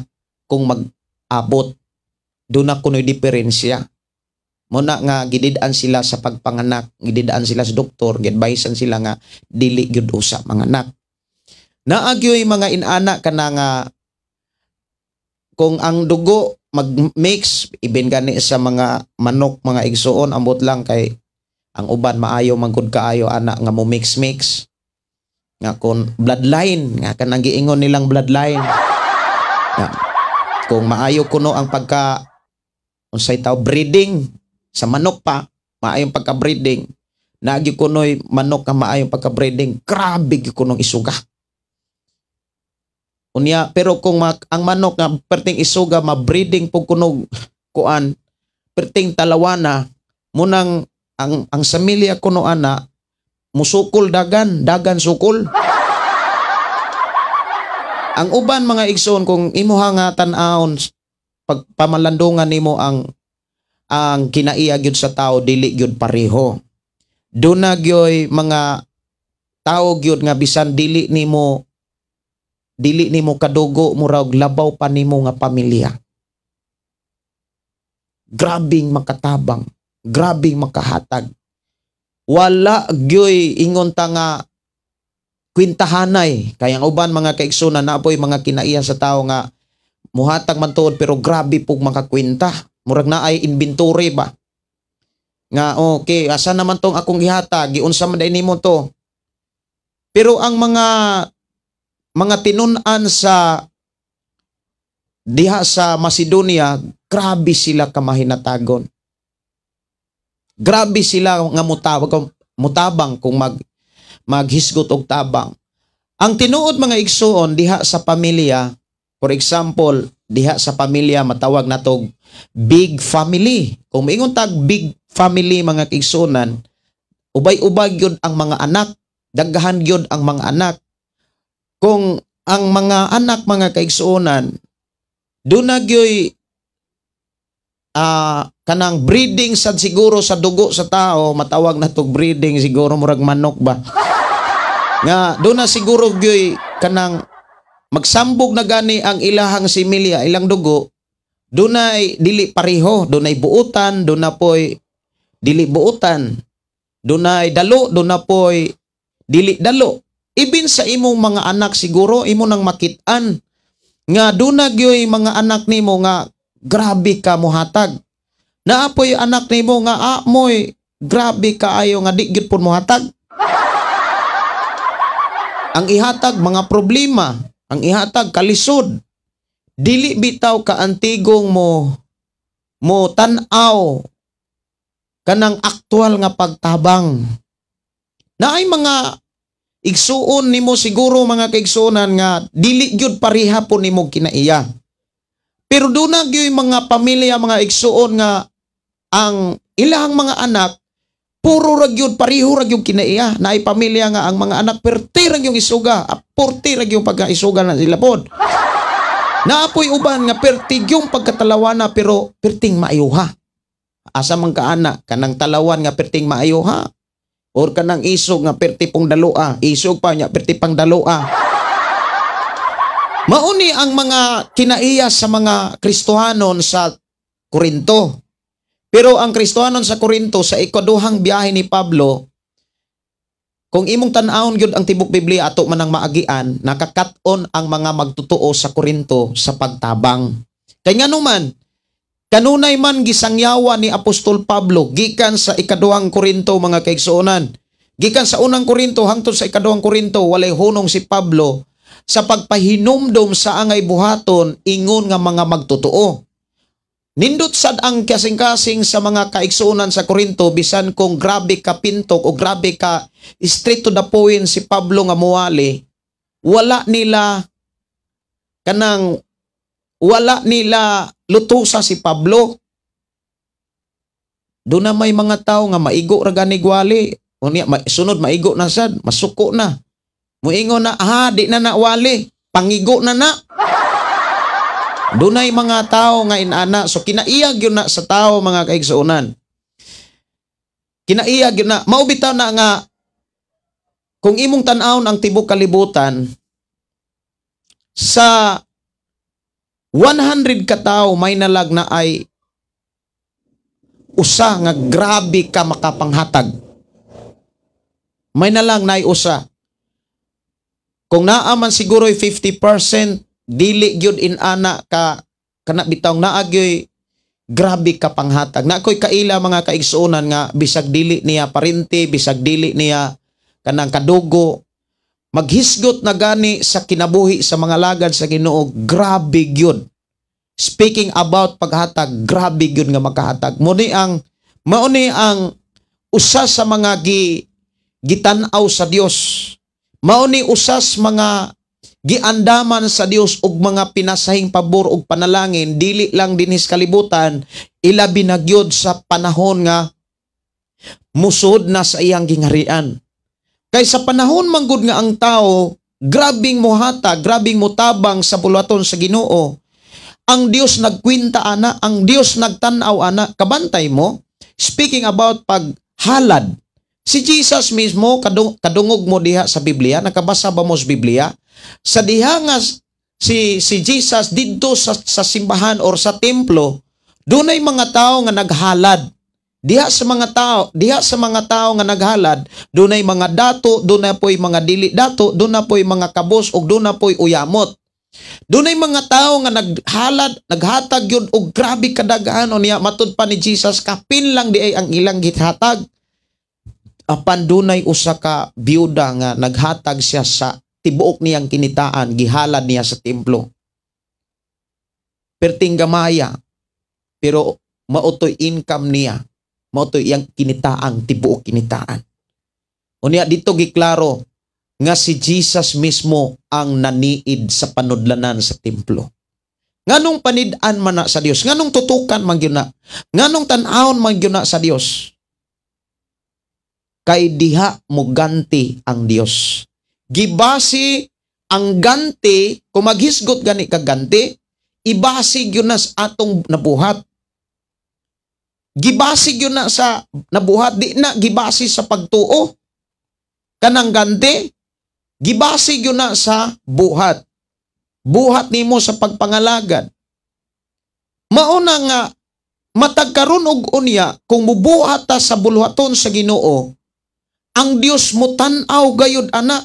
kung mag-abot. Doon na kuno'y diferensya. Muna nga gididaan sila sa pagpanganak, gididaan sila sa doktor, gidbaisan sila nga dili gyud usa manganak. Naagyoy mga inana kana nga kung ang dugo mag-mix ibin gani sa mga manok mga igsuon ambot lang kay ang uban maayo manggod kaayo ana nga mo mix nga kon bloodline nga kanang giingon nilang bloodline nga, kung maayo kuno ang pagka unsay taw breeding sa manok pa maayong pagka breeding naagi kunoy manok nga maayong pagka breeding grabe gyud kunong isuga unya. Pero kung ang manok nga perting isuga ma-breeding pug kunog kuan perting talawana munang ang samilya kuno ana musukol dagan sukol. Ang uban mga igsoon kung imuha nga tan-awon pag pamalandungan nimo ang kinaiya gyud sa tao dili gyud pareho. Duna gyoy mga tao gyud nga bisan dili nimo kadugo murag labaw pa nimo nga pamilya. Grabing makatabang, grabing makahatag. Wala gyoy ingon ta nga kwintahanay kay ang uban mga kaigsunan napoy mga kinaiya sa tao nga muhatag man tuod pero grabe pug makakwenta. Murag naay inventory ba? Nga okay, asa naman tong akong gihatag, giunsa man day nimo to. Pero ang mga tinun-an sa diha sa Macedonia, grabe sila kamahinatagon. Grabe sila nga mutabang kung maghisgot og tabang. Ang tinuod mga igsuon diha sa pamilya, for example, diha sa pamilya matawag natog big family. Kung maingon tag big family mga igsuonan, ubay-ubay gyud ang mga anak, daghan gyud ang mga anak. Kung ang mga anak mga kaigsuonan, doon na gyoy kanang breeding sad siguro sa dugo sa tao, matawag na to breeding siguro murag manok ba. Nga do na siguro gyoy kanang magsambog na gani ang ilahang similya, ilang dugo. Dunay dili pareho, dunay buutan, dunapoy dili buutan. Dunay dalo, dunapoy dili dalo. Ibin sa imong mga anak siguro imo nang makit-an nga duna gyoy mga anak nimo nga grabe ka mohatag. Naapoy anak nimo nga amoy grabe kaayo nga di gyud pud mohatag. Ang ihatag mga problema, ang ihatag kalisod. Dili bitaw ka antigong mo tan-aw kanang aktual nga pagtabang. Naay mga igsuon nimo siguro mga kaigsuonan nga dili gyud pareha po nimo kinaiya. Pero duna gyud mga pamilya mga igsuon nga ang ilang mga anak puro ra gyud pareho ra gyud kinaiya. Naay pamilya nga ang mga anak perti ra gyud isuga, porti ra gyud pagkaisuga na sila pod. Naapoy uban nga perti gyud pagkatalawana pero perting maayuha. Asa man ka anak kanang talawan nga perting maayuha. Or kanang isog nga perti pong daloa, isog pa nya perti pang daloa. Mauni ang mga kinaiya sa mga Kristohanon sa Korinto. Pero ang Kristohanon sa Korinto sa ikaduhang biyahe ni Pablo, kung imong tan-awon gyud ang tibok Biblia ato man ang maagian, nakakat-on ang mga magtutuo sa Korinto sa pagtabang. Kay nganuman kanunay man gisangyawa ni Apostol Pablo gikan sa ikaduhang Korinto mga kaigsuonan. Gikan sa unang Korinto hangtod sa ikaduhang Korinto walay hunong si Pablo sa pagpahinumdom sa angay buhaton ingon nga mga magtutuo. Nindot sad ang kasing-kasing sa mga kaigsuonan sa Korinto bisan kung grabe ka pintok o grabe ka straight to the point si Pablo nga muwali, wala nila lutusa si Pablo. Doon na may mga tao nga maigo ra gani gwali. Unya sunod maigo na sad, masuko na. Muingon na di na nawali, pangigo na na. Doon ay mga tao nga inana. So kinaiyag yun na sa tao mga kaigsuonan. Kinaiyag yun na. Maubitaw na nga kung imong tan-awon ang tibok kalibutan sa 100 ka tao may nalag na ay usa nga grabe ka makapanghatag. May nalang na ay usa. Kung naaman siguro 50%, dili gyud inana ka kana bitawng naagyoy grabe ka panghatag. Na koy kaila mga kaigsuonan nga bisag dili niya parinti, bisag dili niya kanang kadugo, maghisgot na gani sa kinabuhi sa mga lagad sa Ginoo, grabe gyud. Speaking about paghatag, grabe gyud nga makahatag. Mauni ang usa sa mga gitan-aw sa Dios. Mauni usas mga giandaman sa Dios og mga pinasahing pabor og panalangin dili lang dinhis kalibutan, ilabi na gyud sa panahon nga musod na sa iyang gingharian. Kay sa panahon manggod nga ang tao grabing mohatag, grabing motabang sa bulaton sa Ginoo, ang Dios nagkwinta ana, ang Dios nagtan-aw ana. Kabantay mo, speaking about paghalad, si Jesus mismo kadungog mo diha sa Biblia, nakabasa ba mo sa Biblia? Sa diha nga si Jesus didto sa simbahan or sa templo, dunay mga tao nga naghalad. Diha sa mga tao nga naghalad, dunay mga dato, dunay poy mga dili dato, dunay poy mga kabos ug dunay poy uyamot. Dunay mga tao nga naghalad, naghatag yun og grabe kadaghan niya matud pa ni Jesus kapin lang di ay ang ilang githatag. Apan dunay usa ka biyuda nga naghatag siya sa tibuok niyang kinitaan, gihalad niya sa templo. Perting gamaya, pero mautoy income niya, mautoy iyang kinitaang tibuok kinitaan. Unya dito giklaro nga si Jesus mismo ang naniid sa panudlanan sa templo. Nganong panid-an man na sa Dios, nganong tutukan man gyud na, nganong tan-awon man gyud na sa Dios. Kay diha mo ganti ang Dios. Gibasi ang ganti, kung maghisgot gani ka ganti, ibasi yun na sa atong nabuhat. gibasig yun na sa nabuhat, di na gibasig sa pagtuo. Kanang ganti, gibasig yun na sa buhat. Buhat nimo sa pagpangalagad. Mauna nga, matagkaroon og unya, kung mubuhat ta sa bulhaton sa Ginoo, ang Dios mo tanaw gayud ana.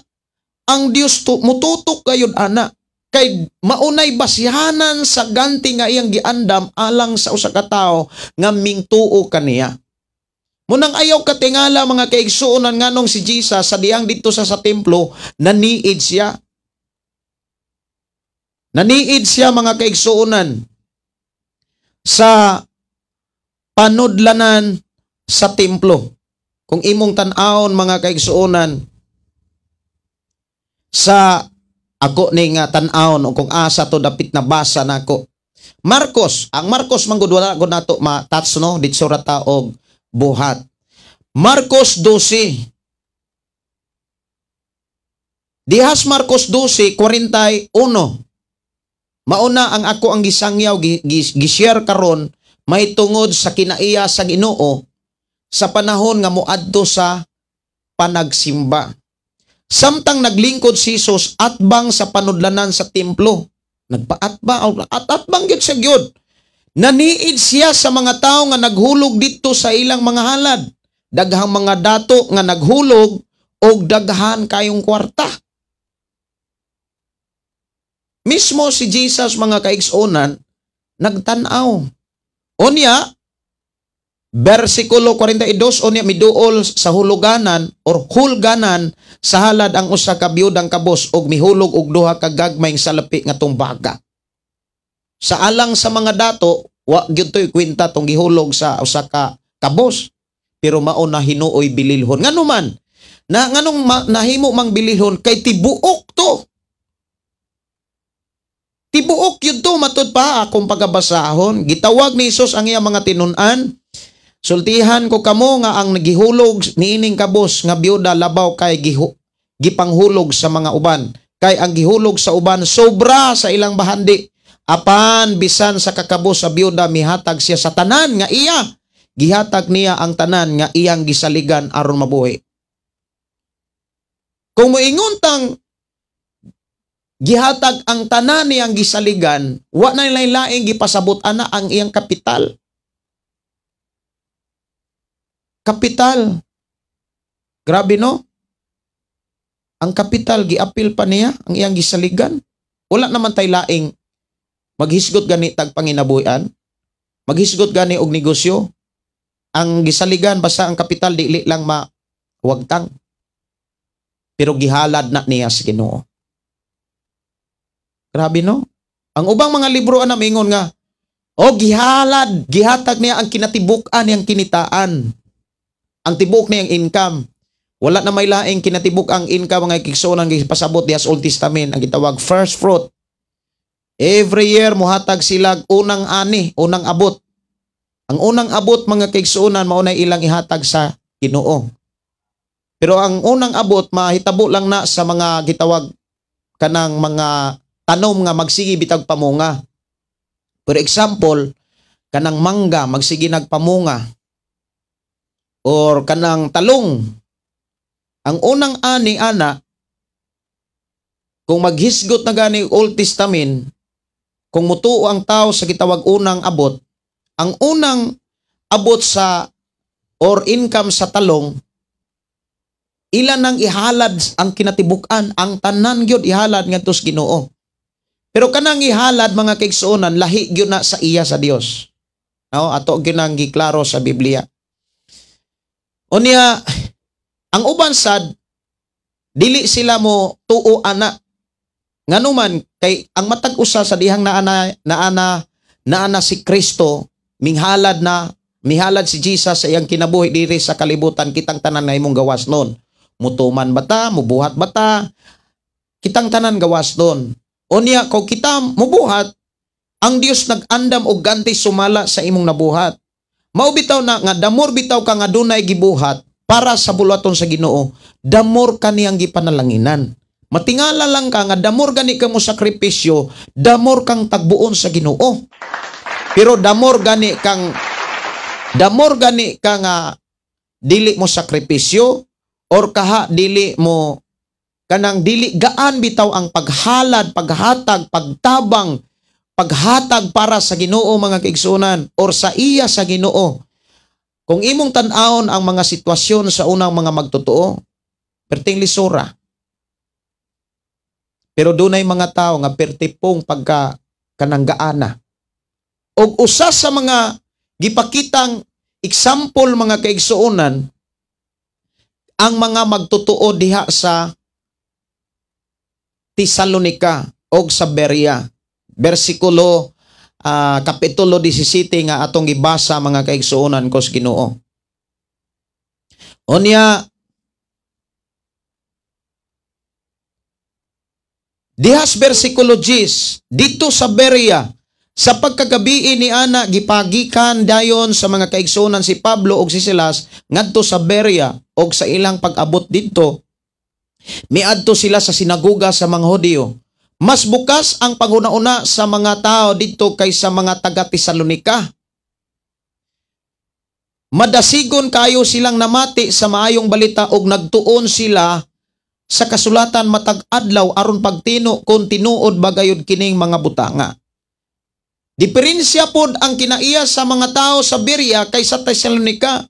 Ang Dios mututok gayud ana. Kay maunay basihanan sa ganti nga iyang giandam alang sa usa ka tawo nga mingtuo kaniya. Munang ayaw katingala mga kaigsuonan nganong si Jesus sa diyang dito sa templo, naniid siya. Naniid siya mga kaigsuonan sa panudlanan sa templo. Kung imong tan-awon mga kaigsuonan sa ako ni nga tan-awon o kung asa to dapit na basa nako. Marcos, ang Marcos manggod wala ko nato ma-touch no dito ra ta og buhat. Marcos 12. Dihas Marcos 12:41. Mauna ang ako ang gisangyaw gi-share karon may tungod sa kinaiya sa Ginoo sa panahon nga moadto sa panagsimba. Samtang naglingkod si Jesus atbang sa panudlanan sa templo. Atbang gyud siya gyud. Naniid siya sa mga tao nga naghulog dito sa ilang mga halad. Daghang mga dato nga naghulog og daghan kayong kwarta. Mismo si Jesus mga kaigsuonan nagtan-aw. Unya versikulo 42 unya miduol sa huluganan or hulganan sa halad ang usa ka biyudang kabos og mihulog og duha ka gagmayng salapi nga tumbaga. Sa alang sa mga dato wa gyud toy kwenta tong gihulog sa usa ka kabos pero mao na hinuoy bililhon. Ngano man na nganong nahimo mang bililhon kay tibuok to. Tibuok yun to, matod pa akong pagabasahon. Gitawag ni Jesus ang iyang mga tinun-an. Sultihan ko kamo nga ang nagihulog niining kabos nga biyuda labaw kay gipanghulog sa mga uban. Kay ang gihulog sa uban sobra sa ilang bahandi. Apan bisan sa kakabos sa biyuda mihatag siya sa tanan nga iya. Gihatag niya ang tanan nga iyang gisaligan aron mabuhi. Kung moingon tang gihatag ang tanan niyang gisaligan, wa na lain-laing gipasabot ana ang iyang kapital. Kapital. Grabe no? Ang kapital giapil pa niya ang iyang gisaligan. Wala naman tay laing maghisgot gani tag panginabuhian. Maghisgot gani og negosyo. Ang gisaligan basta ang kapital dili lang mawagtang. Pero gihalad na niya sa Ginoo. Grabe no? Ang ubang mga libro ana mingon nga, gihalad, gihatag niya ang kinatibuk-an niyang kinitaan. Ang tibok niyang income. Wala na may laing kinatibuk ang income mga kigsuonan gipasabot diha sa Old Testament ang gitawag first fruit. Every year muhatag sila unang ani, unang abot. Ang unang abot mga kigsuonan mao na ilang ihatag sa Ginoo. Pero ang unang abot mahitabo lang na sa mga gitawag kanang mga tanom nga magsigi bitag pamunga. For example, kanang mangga magsigi nagpamunga. Or kanang talong. Ang unang ani ana kung maghisgot na gani Old Testament, kung mutuo ang tao sa gitawag unang abot, ang unang abot sa or income sa talong ilan nang ihalad ang kinatibuk-an, ang tanan gyud ihalad ngadto sa Ginoo. Pero kanang ihalad mga kaigsuonan lahi gyud na sa iya sa Dios. No, ato gyud nang giklaro sa Biblia. Unya ang uban sad dili sila mo tuo ana. Nganuman kay ang matag usa sa dihang naana si Kristo mihalad si Jesus sa iyang kinabuhi diri sa kalibutan kitang tanan nga imong gawas nun. Mutuman bata, mubuhat bata, kitang tanan gawas nun. Unya, kung kita mubuhat, ang Dios nag-andam og ganti sumala sa imong nabuhat. Mao bitaw na nga damor bitaw ka nga dunay gibuhat para sa bulaton sa Ginoo, damor ka niyang gipanalanginan. Matingala lang ka nga damor gani ka mo sakripisyo, damor kang tagbuon sa Ginoo. Pero damor gani kang Damor gani ka nga dili mo sakripisyo or kaha dili mo kanang dili gaan bitaw ang paghalad, paghatag, pagtabang, paghatag para sa Ginoo mga kaigsunan or sa iya sa Ginoo. Kung imong tan-awon ang mga sitwasyon sa unang mga magtotoo, perting lisura. Pero dunay mga tao nga pertipong pagka kananggaana. Og usa sa mga gipakitang example mga kaigsuonan ang mga magtotoo diha sa Tesalonica o sa Berea. Versikulo kapitulo 17 nga atong gibasa mga kaigsuonan ko sa Ginoo. Unya dihas versikulo 10 dito sa Berea sa pagkagabi ni ana gipagikan dayon sa mga kaigsuonan si Pablo ug si Silas ngadto sa Berea ug sa ilang pag-abot didto miadto sila sa sinagoga sa mga Hudiyo. Mas bukas ang paghuna-una sa mga tao dito kaysa mga taga Tesalonica. Madasigon kayo silang namati sa maayong balita ug nagtuon sila sa kasulatan matag adlaw aron pagtino kung tinuod bagayod kining mga butanga. Diferensya pod ang kinaiya sa mga tao sa Berea kaysa Tesalonica.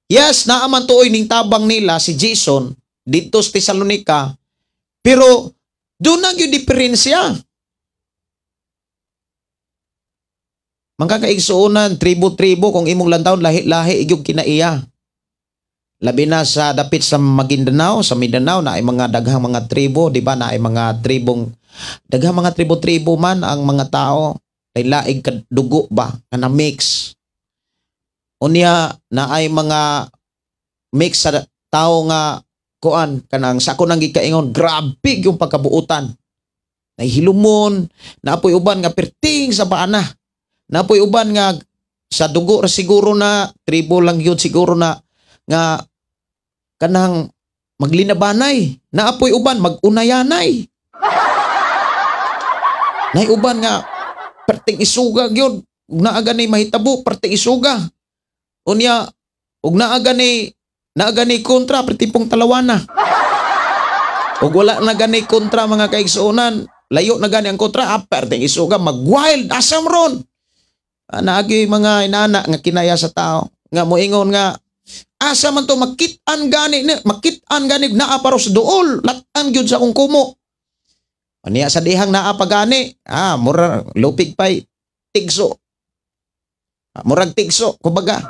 Yes, naaman tuoy ning tabang nila si Jason dito sa Tesalonica, pero doon na yung diferensya. Mga kaigsuonan, tribo-tribo, kung imong lantawon, lahi-lahi, igyog kinaiya. Labi na sa dapit sa Maguindanao, sa Mindanao, na ay mga daghang mga tribo, di ba, na ay mga tribong, daghang mga tribo-tribo man ang mga tao, ay laig kadugo ba, na mix. Unya, na ay mga mix sa tao nga, kuan kanang sa ako nang gikaingon grabe yung pagkabuutan. Nahilumon, naapoy uban nga perting sa paana. Naapoy uban nga sa dugo ra siguro na tribo lang yun siguro na nga kanang maglinabanay. Naapoy uban magunayanay. Nay uban nga perting isuga gyud. Ug naa gani mahitabo perting isuga. Unya ug naa gani kontra, pretipong talawana. O wala na gani kontra mga kaigsuonan, layo na gani ang kontra, perting isuga, mag-wild, asam ron. Naagi mga inana nga kinaya sa tao, nga moingon nga, asa man to makitaan gani, naa paro sa duol, latan gyud sa kong kumo. Aniya sa dihang naa pa gani, mura, lupig pa'y, tigso. Murag tigso, kumbaga,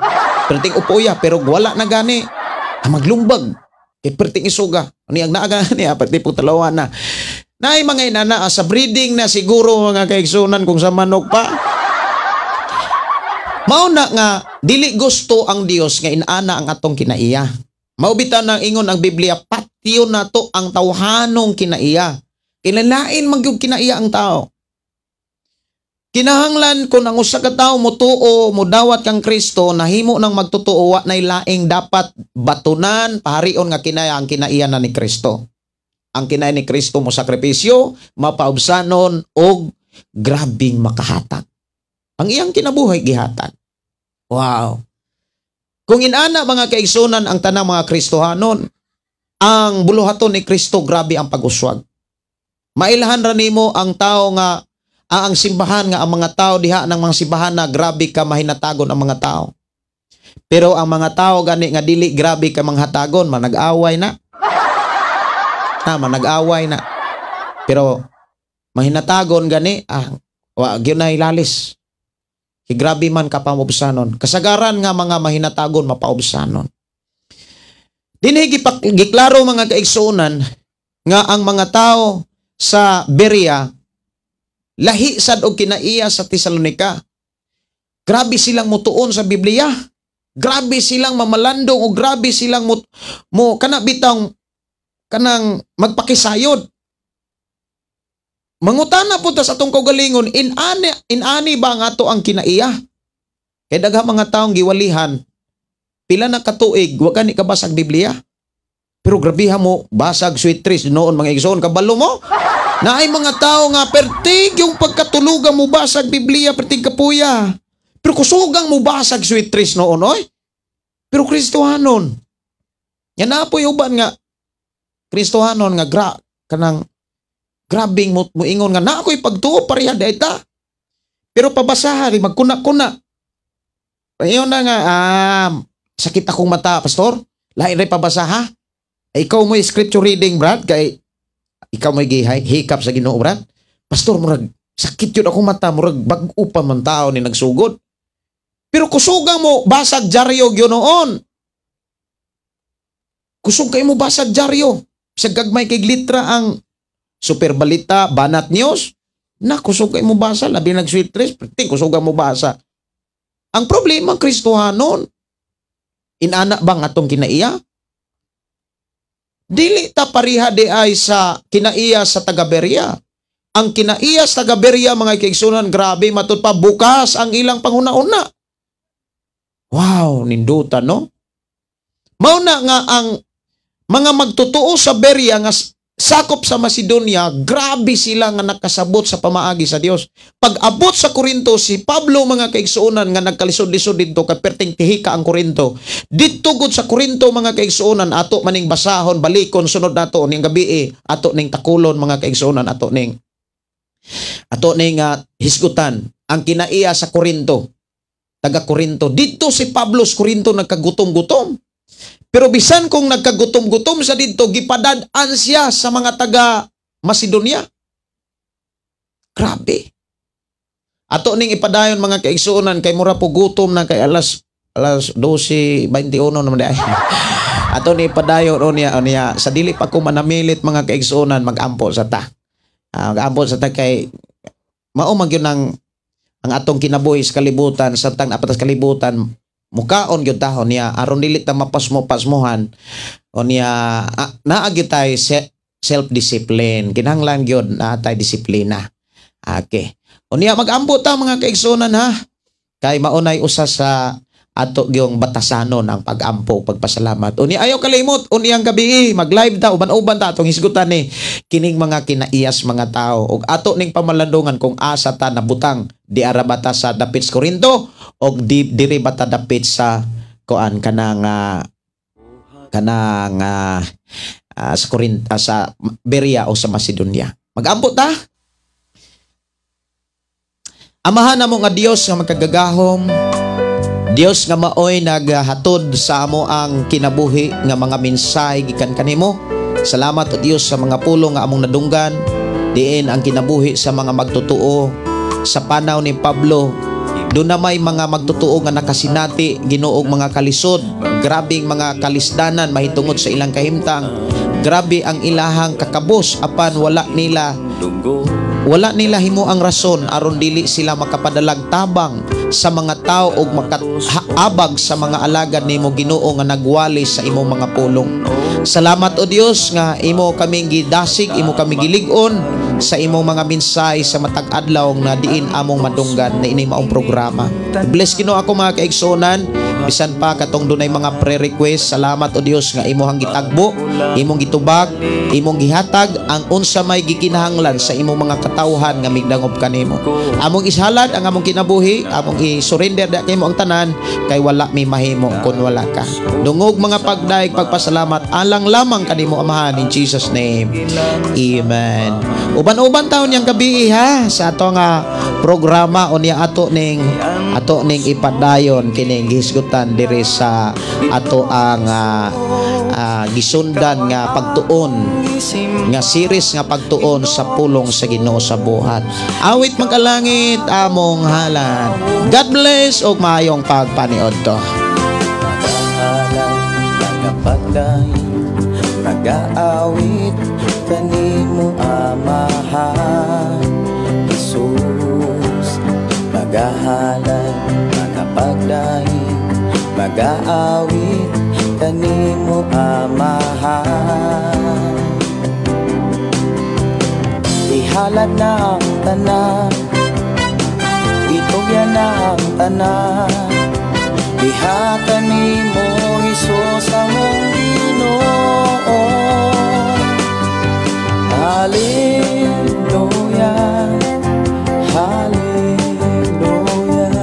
perting upoya, pero wala na gani. Maglumbag kay perting isuga ani ang naaga niya perting putalawan na nay mga inana sa breeding na siguro mga kaigsunan kung sa manok pa mao na nga dili gusto ang Dios nga inana ang atong kinaiya. Mao bitaw nang ingon ang Biblia patio nato ang tawhanong kinaiya. Kinalain man gyud kinaiya ang tao. Kinahanglan kung ang usa ka tawo motuo, modawat kang Kristo, nahimo nang magtotoo wa nay laing dapat batunan, paharion nga kinaya ang kinaiya na ni Kristo. Ang kinaya ni Kristo mo sakripisyo, mapaubsanon og grabing makahatag. Ang iyang kinabuhi gihatag. Wow. Kung inana mga kaigsunan ang tanang mga Kristohanon, ang buluhaton ni Kristo grabe ang pag-uswag. Mailahan ra nimo ang tao nga ang simbahan nga ang mga tao diha ng mga simbahan na grabe ka mahinatagon ang mga tao. Pero ang mga tao gani nga dili grabe ka manghatagon, manag-away na. Manag-away na. Pero mahinatagon gani, wa gyud na ilalis. Grabe man ka paubsanon. Kasagaran nga mga mahinatagon mapaubsanon. Dinhi giklaro mga kaigsuonan nga ang mga tao sa Berea lahi sad og kinaiya sa Tesalonica. Grabe silang mutuon sa Biblia. Grabe silang mamalandong o grabe silang mo kana bitang kanang magpakisayod. Mangutana po ta sa atong kaugalingon, inani ba nga to ang kinaiya? Kay daghang mga taong giwalihan, pila na katuig, wa gani ka basag Biblia. Pero grabiha mo, basag sweet trees noon mga igsoon, kabalo mo? Na ay mga tao nga pertig yung pagkatulugan mo basag Biblia, pertig kapuya. Pero kusugang mo basag sweet trees noon, oy. Pero Kristohanon. Yan na po uban nga Kristohanon nga kanang grabing mo ingon nga na ako'y pagtuo pareha dayta. Pero pabasaha magkuna-kuna. Ayun na nga sakit akong mata, pastor. Lain ray pabasaha. Ikaw mo scripture reading, Brad, kay ikaw mo hikap sa Ginoo, Brad. Pastor, murag sakit yun akong mata, murag bag-o pa man tao ni nagsugod. Pero kusugang mo basag dyaryo yun noon. Kusog kayo mo basag dyaryo. Sa gagmay kay litra ang Super Balita, Banat News. Na kusog kayo mo basa, labi nag-sweet trees, kusugang mo basa. Ang problema, Kristohanon, inana bang atong kinaiya? Dili ta pariha di ay sa kinaiya sa taga-Berea. Ang kinaiya sa taga-Berea, mga kaigsunan, grabe, matod pa, bukas ang ilang panguna-una. Wow, ninduta, no? Mauna nga ang mga magtutuo sa Berea nga sakop sa Macedonia, grabe sila nga nakasabot sa pamaagi sa Dios. Pag abot sa Korinto, si Pablo, mga kaigsuonan, nga nagkalisod-lisod dito, kaperting tihika ang Korinto. Dito gud sa Korinto, mga kaigsuonan, ato maning basahon, balikon, sunod nato ning gabi, ato ning takulon, mga kaigsuonan, ato ning hisgutan. Ang kinaiya sa Korinto, taga Korinto. Dito si Pablo sa Korinto nagkagutom-gutom. Pero bisan kung nagkagutom-gutom sa dito, gipadad-an siya sa mga taga Macedonia. Grabe. Ato ning ipadayon, mga kaigsuonan, kay mura po gutom na kay alas 12:21 naman di ay. Ato ni ipadayon niya sa dili pa ko manamilit, mga kaigsuonan, mag-ampo sa ta. Mag-ampo sa ta kay mao man gyud ang atong kinabuhi sa kalibutan, sa tang apatas kalibutan. Mukaon gyud tahon niya aron dili ta mapasmo-pasmohan o niya naagi tay self-discipline, kinahanglan gyud na tay disiplina. Okay. O niya mag-ampo ta, mga kaigsunan, ha, kay maunay usa sa ato gyung batasanon ang pag-ampo, pagpasalamat. O niya ayaw kalimot uniyang gabi mag-live ta uban-uban ta atong hisgutan ni kining mga kinaiyas mga tao ug ato ning pamalandungan kung asa ta nabutang di arabata sa dapit sa Korinto og diri bata dapit sa kuan sa Korinto, sa Berea o sa Macedonia. Mag-ampo ta. Amahan namo nga Dios nga magkagagahom, Dios nga maoy naghatod sa amo ang kinabuhi nga mga mensahe gikan kanimo. Salamat o Dios sa mga pulong nga among nadunggan, diin ang kinabuhi sa mga magtutuo sa panaw ni Pablo. Doon na may mga magtutuo nga nakasinati, Ginoong mga kalisod, grabing mga kalisdanan mahitungod sa ilang kahimtang. Grabe ang ilahang kakabos apan wala nila himo ang rason aron dili sila makapadalag tabang sa mga tao ug makaabag sa mga alagad nimo Ginoo nga nagwali sa imong mga pulong. Salamat o Dios nga imo kaming gidasig, imo kami gilig-on sa imong mga mensahe sa matag adlaw na diin among madunggan na ini maong programa. Bless Ginoo ako, mga kaigsunan, bisan pa katong dunay mga prayer request. Salamat o Dios nga imong gitagbo, imong gitubag, imong gihatag ang unsa may gikinahanglan sa imong mga katawhan nga migdangob kanimo. Among ishalad ang among kinabuhi, among i-surrender da kay mo ang tanan, kay wala mi mahimo kun wala ka. Dungog mga pagdaig, pagpasalamat alang lamang kanimo Amahan, in Jesus name. Amen. Uban-uban taon yang gabi, ha, sa ato nga programa o niya ato ning ipadayon kining gihisgutan diri sa ato ang gisundan nga pagtuon nga series nga pagtuon sa pulong sa Ginoo sa buhat. Awit magkalangit among halan. God bless o maayong pagpaniod to. Mag-aawit kanimo Amahan, Jesus. Magahalan, magapagdahin, mag-aawit kanimo Amahan. Ihalad na ang tanan, itugyan na ang tanan, diha kanimo Hesus among Ginoo. Hallelujah, hallelujah,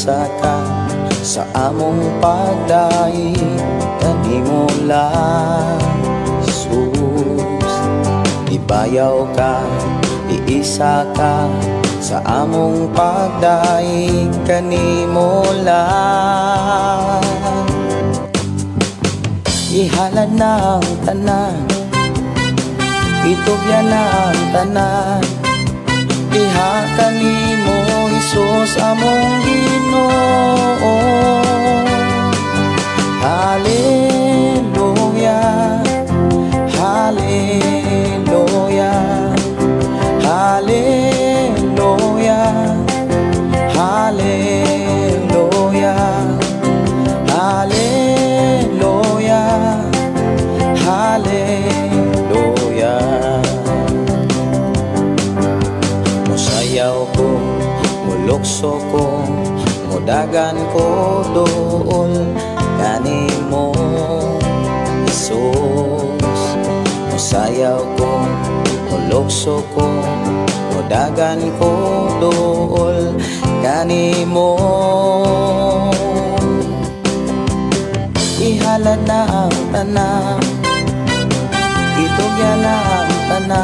isa ka sa among pagdaig kanimo lang Jesus. Ibayaw ka, iisa ka sa among pagdaig kanimo lang. Ihalad na ang tanan, itugyan na ang tanan, diha kanimo Hesus among Ginoo. Hallelujah, hallelujah, hallelujah, hallelujah, hallelujah, hallelujah. Musayaw ko, mulukso ko, mudagan ko doon kanimo Jesus. Musayaw ko, mulukso ko, mudagan ko doon kanimo. Ihalad na ang tanan, itugyan na ang tanan,